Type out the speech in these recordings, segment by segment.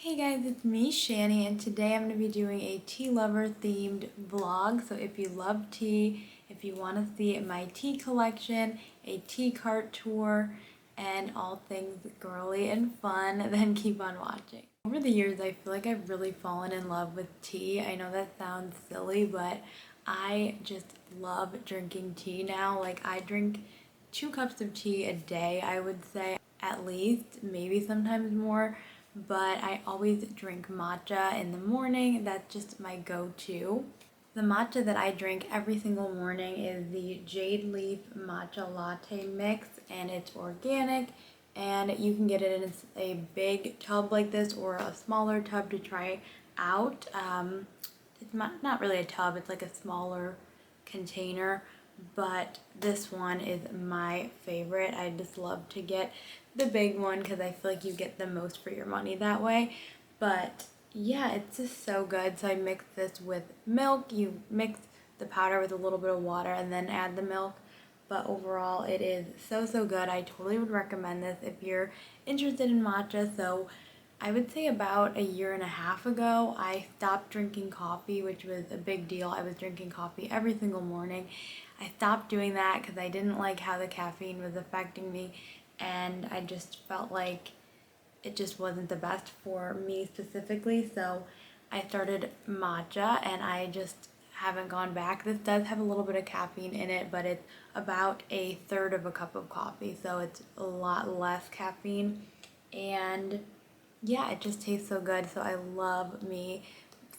Hey guys, it's me, Shani, and today I'm going to be doing a tea lover themed vlog. So if you love tea, if you want to see my tea collection, a tea cart tour, and all things girly and fun, then keep on watching. Over the years, I feel like I've really fallen in love with tea. I know that sounds silly, but I just love drinking tea now. Like, I drink 2 cups of tea a day, I would say, at least, maybe sometimes more, but I always drink matcha in the morning. That's just my go-to. The matcha that I drink every single morning is the Jade Leaf Matcha Latte Mix, and it's organic, and you can get it in a big tub like this or a smaller tub to try out. It's not really a tub, it's like a smaller container, but this one is my favorite. I just love to get the big one because I feel like you get the most for your money that way. But yeah, it's just so good. So I mix this with milk. You mix the powder with a little bit of water and then add the milk. But overall, it is so good. I totally would recommend this if you're interested in matcha. So I would say about a year and a half ago, I stopped drinking coffee, which was a big deal. I was drinking coffee every single morning. I stopped doing that because I didn't like how the caffeine was affecting me, and I just felt like it just wasn't the best for me specifically. So I started matcha, and I just haven't gone back. This does have a little bit of caffeine in it, but it's about a third of a cup of coffee, so it's a lot less caffeine. And yeah, it just tastes so good. So I love me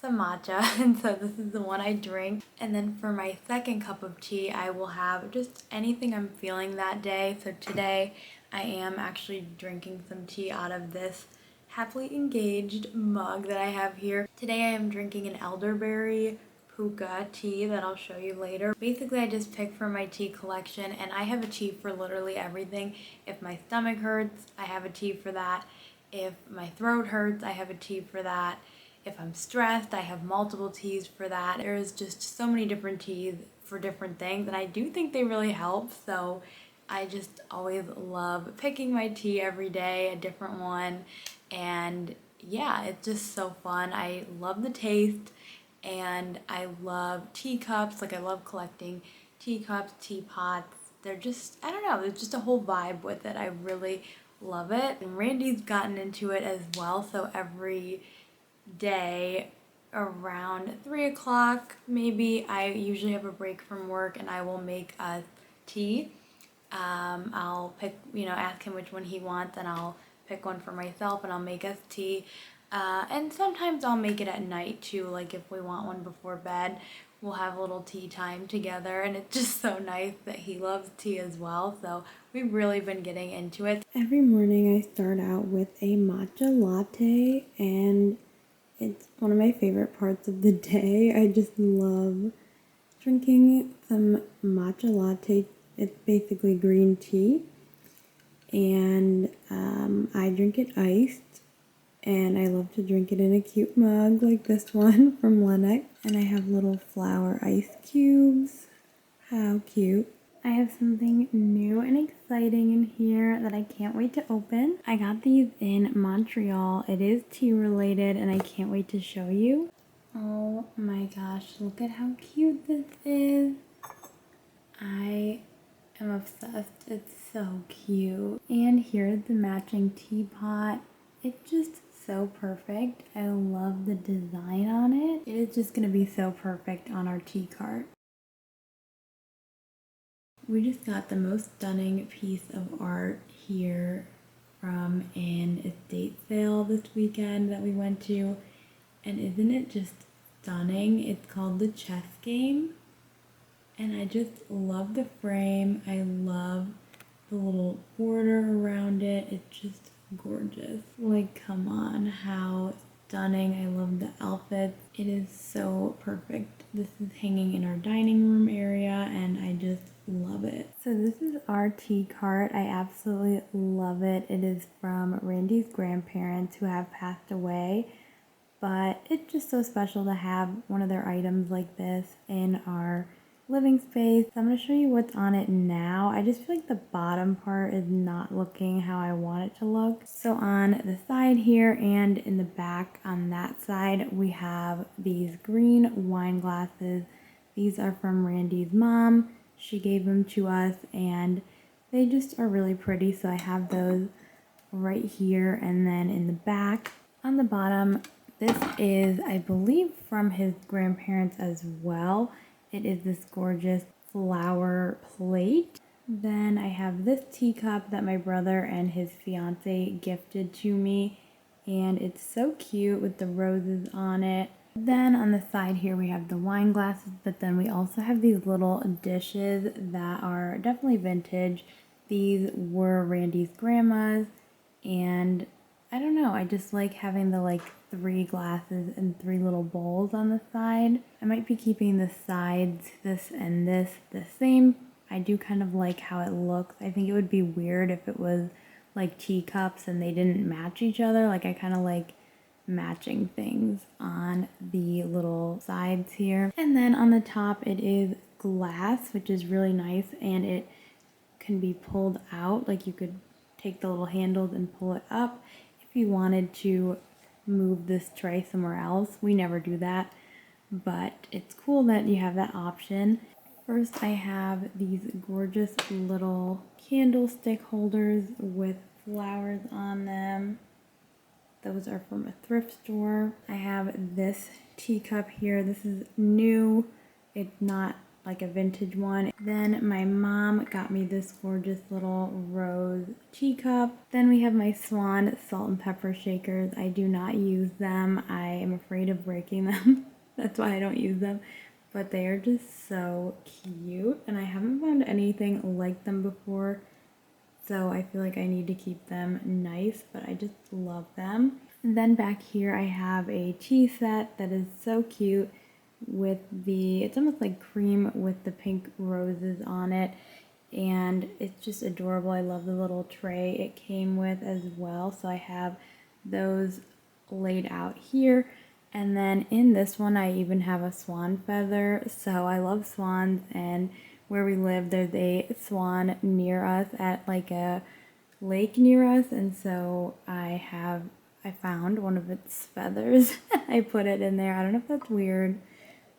some matcha, and so this is the one I drink. And then for my second cup of tea, I will have just anything I'm feeling that day. So today I am actually drinking some tea out of this happily engaged mug that I have here. Today I am drinking an elderberry puka tea that I'll show you later. Basically, I just pick from my tea collection, and I have a tea for literally everything. If my stomach hurts, I have a tea for that. If my throat hurts, I have a tea for that. If I'm stressed, I have multiple teas for that. There's just so many different teas for different things, and I do think they really help. So I just always love picking my tea every day, a different one. And yeah, it's just so fun. I love the taste, and I love teacups. Like, I love collecting teacups, teapots. They're just, I don't know, there's just a whole vibe with it. I really love it. And Randy's gotten into it as well, so every day around 3 o'clock maybe, I usually have a break from work and I will make a tea. I'll pick, ask him which one he wants, and I'll pick one for myself and I'll make us tea. And sometimes I'll make it at night too, like if we want one before bed, we'll have a little tea time together, and it's just so nice that he loves tea as well. So we've really been getting into it. Every morning I start out with a matcha latte, and it's one of my favorite parts of the day. I just love drinking some matcha latte. It's basically green tea, and I drink it iced, and I love to drink it in a cute mug like this one from Lennox. And I have little flower ice cubes. How cute. I have something new and exciting in here that I can't wait to open. I got these in Montreal. It is tea related, and I can't wait to show you. Oh my gosh, look at how cute this is. I am obsessed. It's so cute. And here's the matching teapot. It's just so perfect. I love the design on it. It is just gonna be so perfect on our tea cart. We just got the most stunning piece of art here from an estate sale this weekend that we went to. And isn't it just stunning? It's called The Chess Game. And I just love the frame. I love the little border around it. It's just gorgeous. Like, come on, how stunning. I love the outfits. It is so perfect. This is hanging in our dining room area, and I just love it. So this is our tea cart. I absolutely love it. It is from Randy's grandparents who have passed away, but it's just so special to have one of their items like this in our living space. So I'm going to show you what's on it now. I just feel like the bottom part is not looking how I want it to look. So on the side here and in the back on that side, we have these green wine glasses. These are from Randy's mom. She gave them to us and they just are really pretty. So I have those right here, and then in the back on the bottom, this is, I believe, from his grandparents as well. It is this gorgeous flower plate. Then I have this teacup that my brother and his fiance gifted to me, and it's so cute with the roses on it. Then on the side here we have the wine glasses, but then we also have these little dishes that are definitely vintage. These were Randy's grandma's, and I don't know, I just like having the 3 glasses and 3 little bowls on the side. I might be keeping the sides, this and this, the same. I do kind of like how it looks. I think it would be weird if it was like teacups and they didn't match each other. Like, I kind of like matching things on the little sides here. And then on the top it is glass, which is really nice, and it can be pulled out. Like, you could take the little handles and pull it up if you wanted to move this tray somewhere else. We never do that, but it's cool that you have that option. First, I have these gorgeous little candlestick holders with flowers on them. Those are from a thrift store. I have this teacup here. This is new. It's not like a vintage one. Then my mom got me this gorgeous little rose teacup. Then we have my Swan salt and pepper shakers. I do not use them. I am afraid of breaking them. That's why I don't use them. But they are just so cute, and I haven't found anything like them before. So I feel like I need to keep them nice, but I just love them. And then back here I have a tea set that is so cute with it's almost like cream with the pink roses on it, and it's just adorable. I love the little tray it came with as well. So I have those laid out here. And then in this one I even have a swan feather. So I love swans, and where we live there's a swan near us at like a lake near us, and so I found one of its feathers. I put it in there. I don't know if that's weird,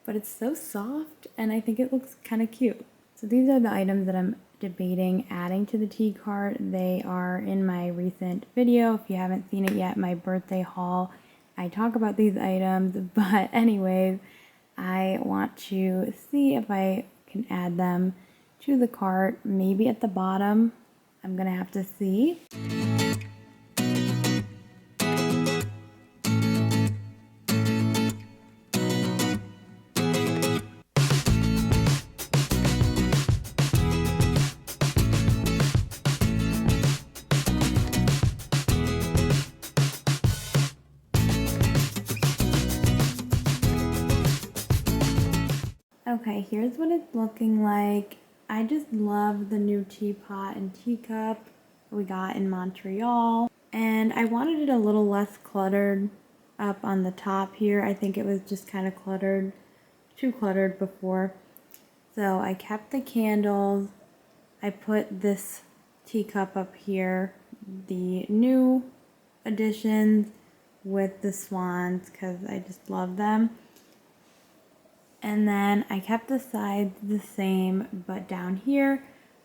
but it's so soft and I think it looks kind of cute. So these are the items that I'm debating adding to the tea cart. They are in my recent video. If you haven't seen it yet, my birthday haul, I talk about these items. But anyways, I want to see if I can add them to the cart, maybe at the bottom. I'm gonna have to see. Okay, here's what it's looking like. I just love the new teapot and teacup we got in Montreal, and I wanted it a little less cluttered up on the top here. I think it was just kind of cluttered, too cluttered before. So I kept the candles. I put this teacup up here, the new additions with the swans because I just love them. And then I kept the sides the same, but down here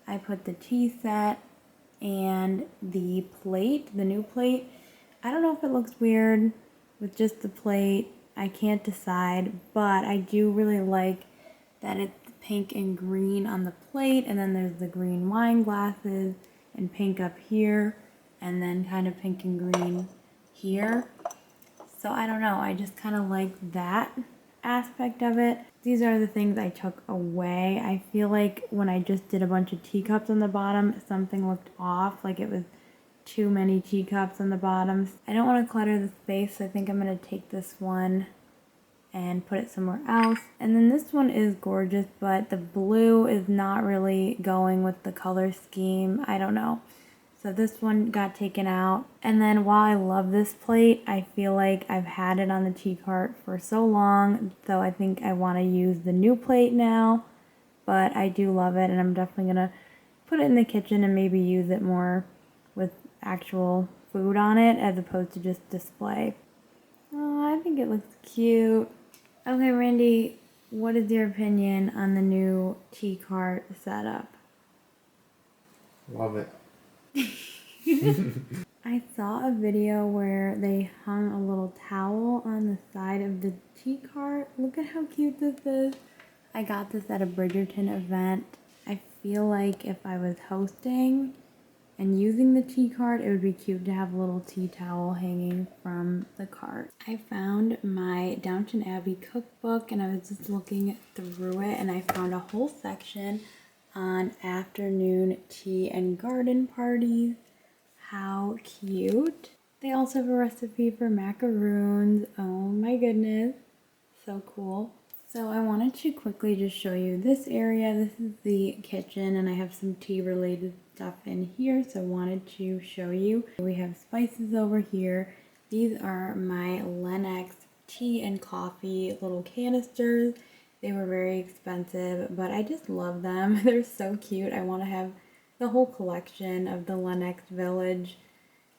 I put the tea set and the plate, the new plate. I don't know if it looks weird with just the plate. I can't decide, but I do really like that it's pink and green on the plate, and then there's the green wine glasses and pink up here, and then kind of pink and green here. So I don't know, I just kind of like that aspect of it. These are the things I took away. I feel like when I just did a bunch of teacups on the bottom, something looked off, like it was too many teacups on the bottom. I don't want to clutter the space, so I think I'm going to take this one and put it somewhere else. And then this one is gorgeous, but the blue is not really going with the color scheme. I don't know. So this one got taken out. And then while I love this plate, I feel like I've had it on the tea cart for so long. So I think I want to use the new plate now. but I do love it, and I'm definitely gonna put it in the kitchen and maybe use it more with actual food on it as opposed to just display. Oh, I think it looks cute. Okay, Randy, what is your opinion on the new tea cart setup? Love it. I saw a video where they hung a little towel on the side of the tea cart. Look at how cute this is. I got this at a Bridgerton event. I feel like if I was hosting and using the tea cart, it would be cute to have a little tea towel hanging from the cart. I found my Downton Abbey cookbook and I was just looking through it and I found a whole section on afternoon tea and garden parties. How cute. They also have a recipe for macaroons. Oh my goodness. So cool. So I wanted to quickly just show you this area. This is the kitchen and I have some tea related stuff in here. So I wanted to show you. We have spices over here. These are my Lennox tea and coffee little canisters. They were very expensive, but I just love them. They're so cute. I want to have the whole collection of the Lennox Village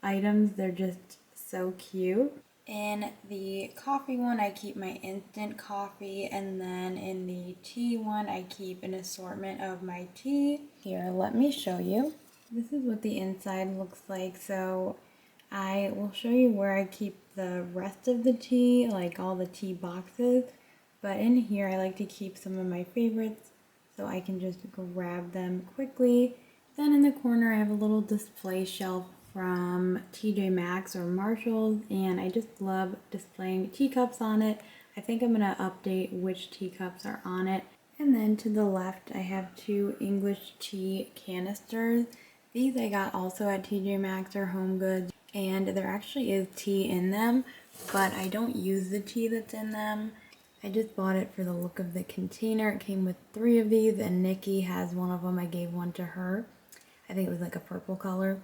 items. They're just so cute. In the coffee one, I keep my instant coffee, and then in the tea one, I keep an assortment of my tea. Here, let me show you. This is what the inside looks like. So I will show you where I keep the rest of the tea, like all the tea boxes. But in here, I like to keep some of my favorites so I can just grab them quickly. Then in the corner, I have a little display shelf from TJ Maxx or Marshalls, and I just love displaying teacups on it. I think I'm gonna update which teacups are on it. And then to the left, I have 2 English tea canisters. These I got also at TJ Maxx or Home Goods, and there actually is tea in them, but I don't use the tea that's in them. I just bought it for the look of the container. It came with 3 of these, and Nikki has one of them. I gave one to her. I think it was like a purple color.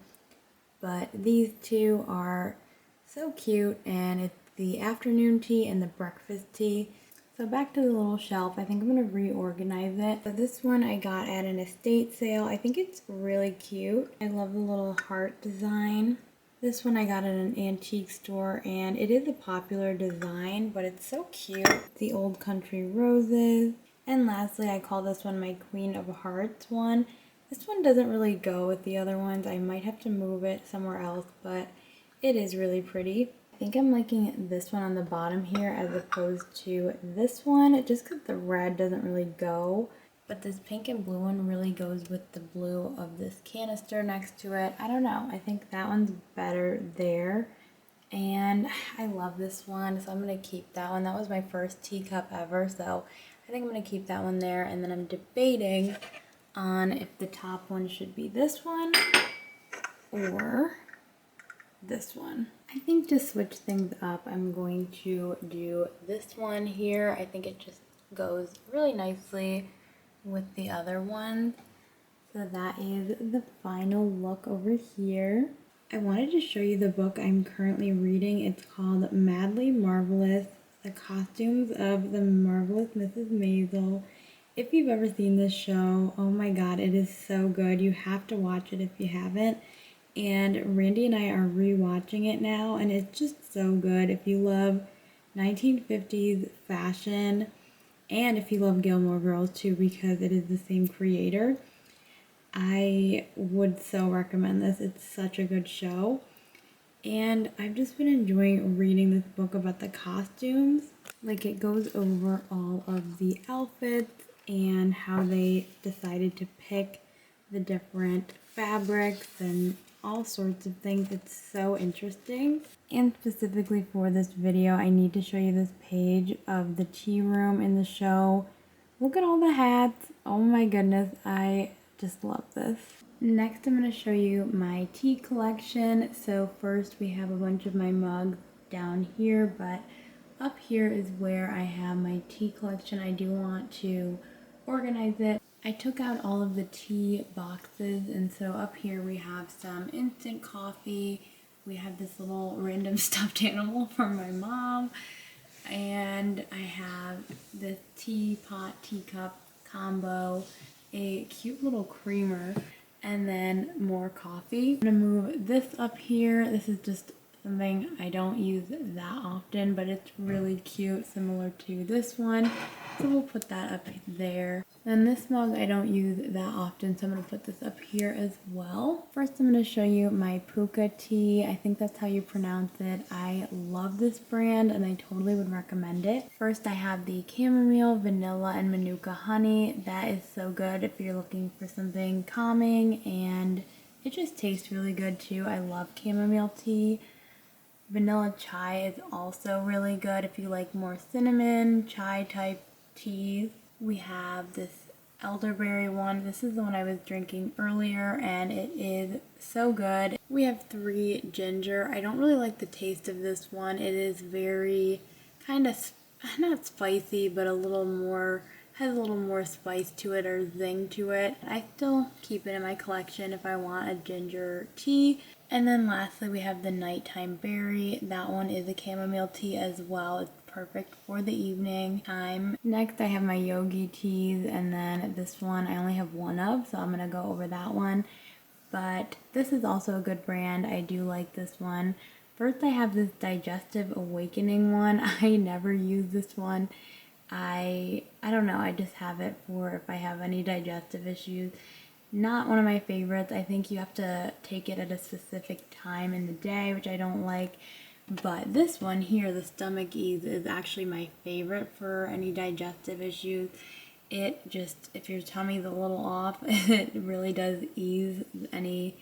But these 2 are so cute, and it's the afternoon tea and the breakfast tea. So back to the little shelf, I think I'm going to reorganize it. So this one I got at an estate sale. I think it's really cute. I love the little heart design. This one I got at an antique store, and it is a popular design, but it's so cute. The Old Country Roses. And lastly, I call this one my Queen of Hearts one. This one doesn't really go with the other ones. I might have to move it somewhere else, but it is really pretty. I think I'm liking this one on the bottom here as opposed to this one, just because the red doesn't really go. But this pink and blue one really goes with the blue of this canister next to it. I don't know. I think that one's better there. And I love this one, so I'm going to keep that one. That was my first teacup ever, so I think I'm going to keep that one there. And then I'm debating on if the top one should be this one or this one. I think to switch things up, I'm going to do this one here. I think it just goes really nicely with the other one. So that is the final look over here. I wanted to show you the book I'm currently reading. It's called Madly Marvelous, The Costumes of the Marvelous Mrs. Maisel. If you've ever seen this show, oh my god, it is so good. You have to watch it if you haven't. And Randy and I are rewatching it now, and it's just so good. If you love 1950s fashion, and if you love Gilmore Girls too, because it is the same creator, I would so recommend this. It's such a good show. And I've just been enjoying reading this book about the costumes. Like, it goes over all of the outfits and how they decided to pick the different fabrics and all sorts of things. It's so interesting. And specifically for this video, I need to show you this page of the tea room in the show. Look at all the hats. Oh my goodness, I just love this. Next, I'm going to show you my tea collection. So first we have a bunch of my mugs down here, but up here is where I have my tea collection. I do want to organize it. I took out all of the tea boxes, and so up here we have some instant coffee. We have this little random stuffed animal from my mom, and I have this teapot, teacup combo, a cute little creamer, and then more coffee. I'm gonna move this up here. This is just something I don't use that often, but it's really cute, similar to this one. So we'll put that up there. Then this mug I don't use that often, so I'm gonna put this up here as well. First I'm gonna show you my Puka tea. I think that's how you pronounce it. I love this brand and I totally would recommend it. First I have the chamomile, vanilla, and manuka honey. That is so good if you're looking for something calming, and it just tastes really good too. I love chamomile tea. Vanilla chai is also really good if you like more cinnamon, chai type teas. We have this elderberry one. This is the one I was drinking earlier and it is so good. We have 3 ginger. I don't really like the taste of this one. It is very kind of, not spicy, but a little more, has a little more spice to it or zing to it. I still keep it in my collection if I want a ginger tea. And then lastly we have the nighttime berry. That one is a chamomile tea as well. It's perfect for the evening time. Next I have my yogi teas, and then this one I only have one of, so I'm gonna go over that one. But this is also a good brand. I do like this one. First I have this Digestive Awakening one. I never use this one. I don't know, I just have it for if I have any digestive issues. Not one of my favorites. I think you have to take it at a specific time in the day, which I don't like. But this one here, the Stomach Ease, is actually my favorite for any digestive issues. It just, if your tummy's a little off, it really does ease any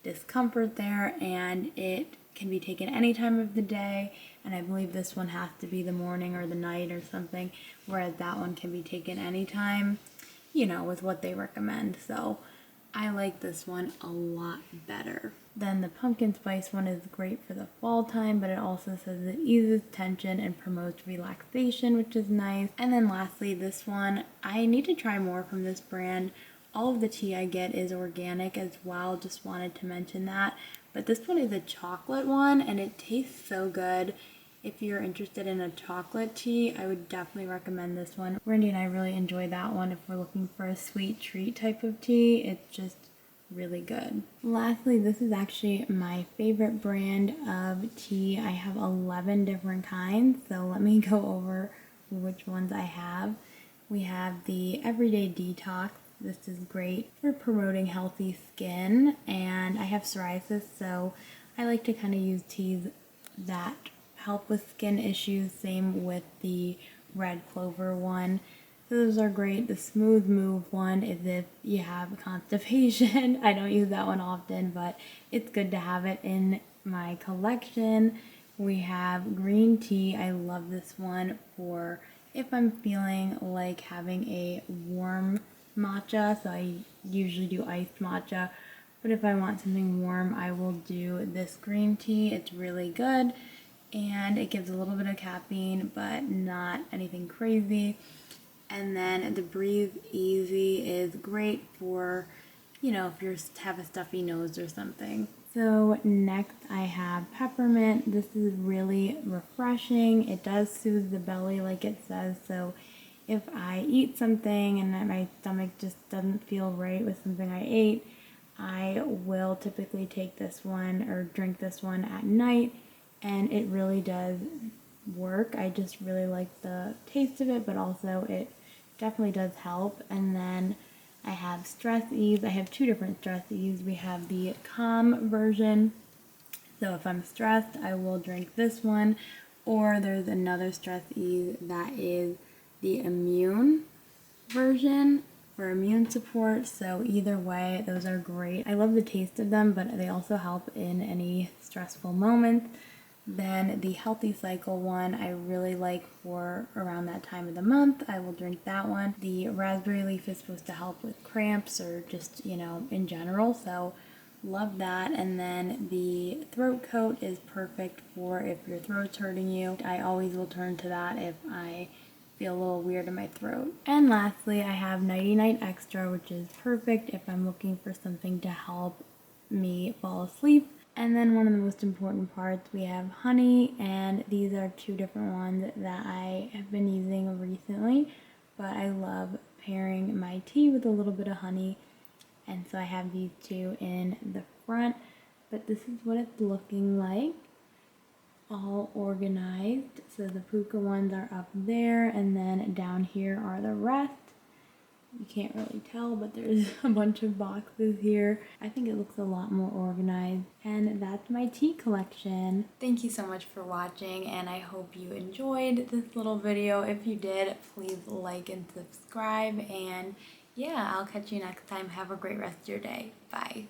discomfort there, and it can be taken any time of the day, and I believe this one has to be the morning or the night or something, whereas that one can be taken anytime, you know, with what they recommend. So I like this one a lot better. Then the pumpkin spice one is great for the fall time, but it also says it eases tension and promotes relaxation, which is nice. And then lastly, this one, I need to try more from this brand. All of the tea I get is organic as well, just wanted to mention that. But this one is a chocolate one and it tastes so good. If you're interested in a chocolate tea, I would definitely recommend this one. Randy and I really enjoy that one if we're looking for a sweet treat type of tea. It's just really good. Lastly, this is actually my favorite brand of tea. I have 11 different kinds, so let me go over which ones I have. We have the Everyday Detox. This is great for promoting healthy skin, and I have psoriasis, so I like to kind of use teas that help with skin issues. Same with the Red Clover one. So those are great. The Smooth Move one is if you have constipation. I don't use that one often, but it's good to have it in my collection. We have green tea. I love this one for if I'm feeling like having a warm matcha. So I usually do iced matcha, but if I want something warm, I will do this green tea. It's really good and it gives a little bit of caffeine, but not anything crazy. And then the Breathe Easy is great for, you know, if you have a stuffy nose or something. So next I have peppermint. This is really refreshing. It does soothe the belly like it says. So if I eat something and my stomach just doesn't feel right with something I ate, I will typically take this one or drink this one at night, and it really does work. I just really like the taste of it, but also it definitely does help. And then I have Stress Ease. I have 2 different Stress Ease. We have the calm version. So if I'm stressed, I will drink this one. Or there's another Stress Ease that is the immune version for immune support. So either way, those are great. I love the taste of them, but they also help in any stressful moments. Then the Healthy Cycle one I really like for around that time of the month. I will drink that one. The raspberry leaf is supposed to help with cramps or just, you know, in general. So love that. And then the throat coat is perfect for if your throat's hurting you. I always will turn to that if I feel a little weird in my throat. And lastly, I have Nighty Night Extra, which is perfect if I'm looking for something to help me fall asleep. And then one of the most important parts, we have honey, and these are 2 different ones that I have been using recently, but I love preparing my tea with a little bit of honey. And so I have these two in the front, but this is what it's looking like, all organized. So the puka ones are up there, and then down here are the rest. You can't really tell, but there's a bunch of boxes here. I think it looks a lot more organized. And that's my tea collection. Thank you so much for watching, and I hope you enjoyed this little video. If you did, please like and subscribe. And yeah, I'll catch you next time. Have a great rest of your day. Bye.